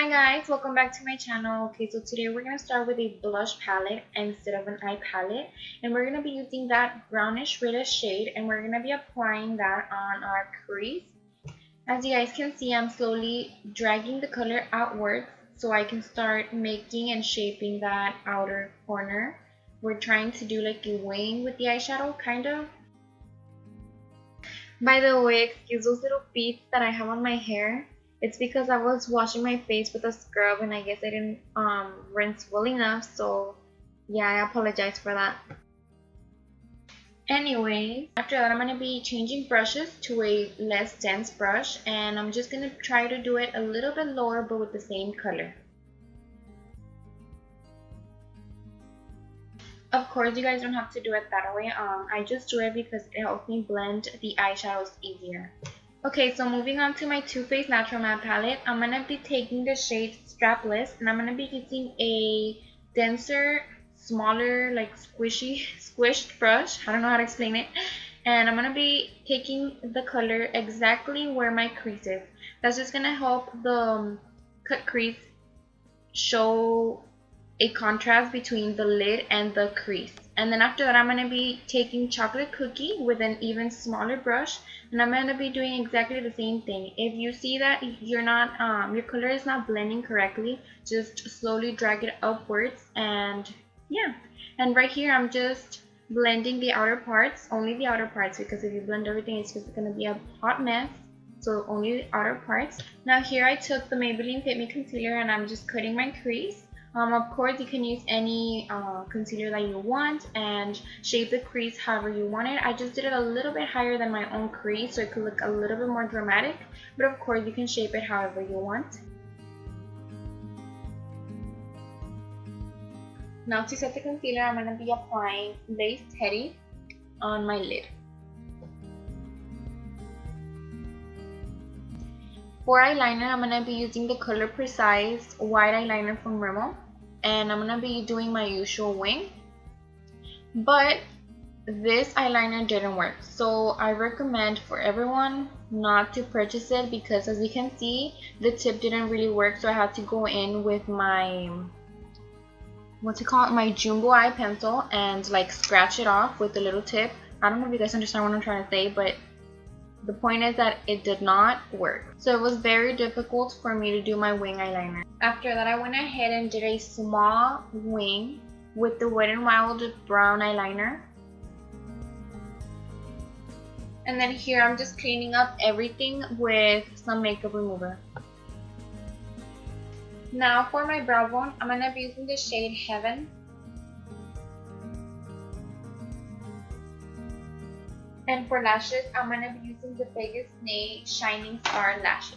Hi guys, welcome back to my channel. Okay, so today we're going to start with a blush palette instead of an eye palette, and we're going to be using that brownish reddish shade, and we're going to be applying that on our crease. As you guys can see, I'm slowly dragging the color outwards so I can start making and shaping that outer corner. We're trying to do like a wing with the eyeshadow, kind of. By the way, excuse those little beads that I have on my hair. It's because I was washing my face with a scrub and I guess I didn't rinse well enough, so yeah, I apologize for that. Anyway, after that I'm going to be changing brushes to a less dense brush, and I'm just going to try to do it a little bit lower but with the same color. Of course, you guys don't have to do it that way. I just do it because it helps me blend the eyeshadows easier. Okay, so moving on to my Too Faced Natural Matte Palette, I'm going to be taking the shade Strapless, and I'm going to be using a denser, smaller, like squished brush. I don't know how to explain it. And I'm going to be taking the color exactly where my crease is. That's just going to help the cut crease show a contrast between the lid and the crease. And then after that I'm going to be taking Chocolate Cookie with an even smaller brush, and I'm going to be doing exactly the same thing. If you see that you're not your color is not blending correctly, just slowly drag it upwards, and yeah. And right here I'm just blending the outer parts, only the outer parts, because if you blend everything it's just going to be a hot mess. So only the outer parts. Now here I took the Maybelline Fit Me Concealer and I'm just cutting my crease. Of course, you can use any concealer that you want and shape the crease however you want it. I just did it a little bit higher than my own crease so it could look a little bit more dramatic. But of course, you can shape it however you want. Now to set the concealer, I'm going to be applying Lace Teddy on my lid. For eyeliner, I'm going to be using the Color Precise white eyeliner from Rimmel, and I'm going to be doing my usual wing. But this eyeliner didn't work, so I recommend for everyone not to purchase it, because as you can see, the tip didn't really work, so I had to go in with my, my jumbo eye pencil and like scratch it off with the little tip. I don't know if you guys understand what I'm trying to say, but the point is that it did not work. So it was very difficult for me to do my wing eyeliner. After that, I went ahead and did a small wing with the Wet n Wild brown eyeliner. And then here I'm just cleaning up everything with some makeup remover. Now for my brow bone, I'm going to be using the shade Heaven. And for lashes, I'm going to be using the Vegas Nay Shining Star Lashes.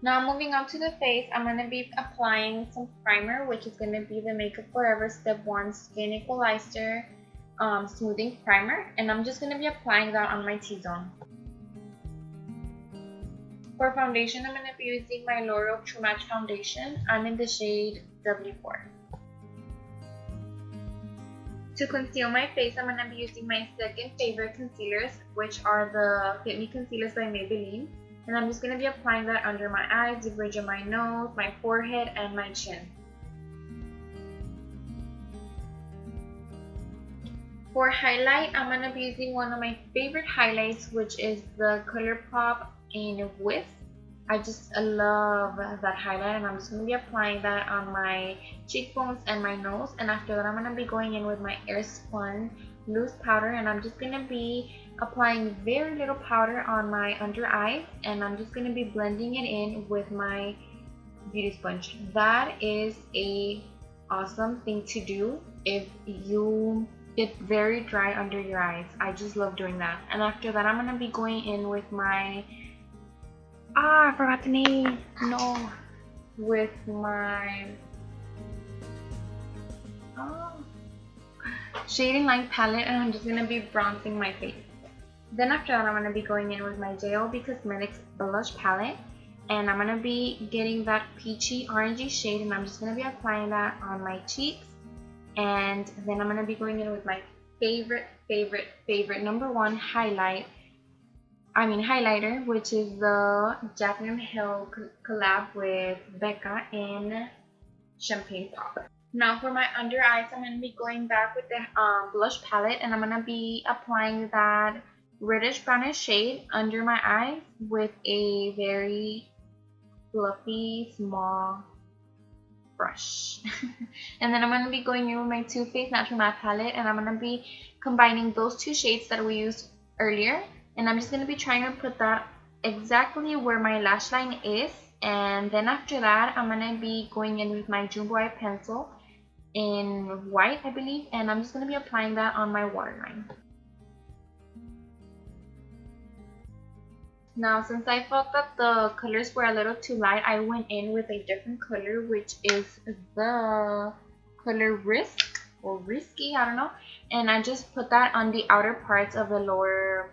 Now moving on to the face, I'm going to be applying some primer, which is going to be the Makeup Forever Step 1 Skin Equalizer Smoothing Primer. And I'm just going to be applying that on my T-zone. For foundation, I'm going to be using my L'Oreal True Match Foundation. I'm in the shade W4. To conceal my face, I'm going to be using my second favorite concealers, which are the Fit Me Concealers by Maybelline. And I'm just going to be applying that under my eyes, the bridge of my nose, my forehead, and my chin. For highlight, I'm going to be using one of my favorite highlights, which is the Colourpop in Whisk. I just love that highlight, and I'm just going to be applying that on my cheekbones and my nose. And after that, I'm going to be going in with my Airspun loose powder, and I'm just going to be applying very little powder on my under eyes, and I'm just going to be blending it in with my beauty sponge. That is a awesome thing to do if you get very dry under your eyes. I just love doing that. And after that, I'm going to be going in with my I forgot the name. No. With my shading light palette, and I'm just going to be bronzing my face. Then after that, I'm going to be going in with my JLB Cosmetics blush palette, and I'm going to be getting that peachy orangey shade, and I'm just going to be applying that on my cheeks. And then I'm going to be going in with my favorite #1 highlight, highlighter, which is the Jacklyn Hill collab with Becca in Champagne Pop. Now for my under eyes, I'm going to be going back with the blush palette, and I'm going to be applying that reddish brownish shade under my eyes with a very fluffy small brush. And then I'm going to be going in with my Too Faced Natural Matte palette, and I'm going to be combining those two shades that we used earlier, and I'm just going to be trying to put that exactly where my lash line is. And then after that, I'm going to be going in with my Jumbo Eye pencil in white, I believe, and I'm just going to be applying that on my waterline. Now, since I felt that the colors were a little too light, I went in with a different color, which is the color Risque or Risky, I don't know. And I just put that on the outer parts of the lower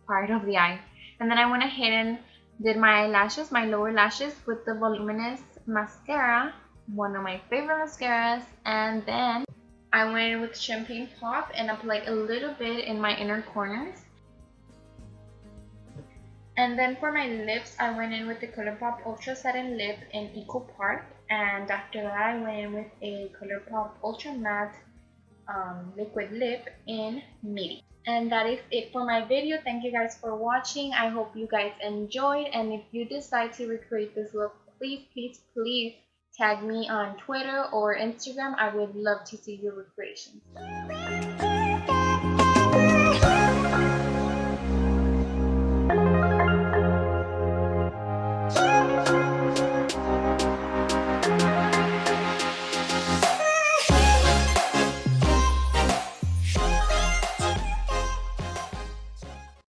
part of the eye. And then I went ahead and did my eyelashes, my lower lashes, with the Voluminous mascara, one of my favorite mascaras. And then I went in with Champagne Pop and applied a little bit in my inner corners. And then for my lips, I went in with the Colourpop Ultra Satin Lip in Eco Park. And after that, I went in with a Colourpop Ultra Matte Liquid Lip in MIdi. And that is it for my video. Thank you guys for watching. I hope you guys enjoyed. And if you decide to recreate this look, please tag me on Twitter or Instagram. I would love to see your recreations.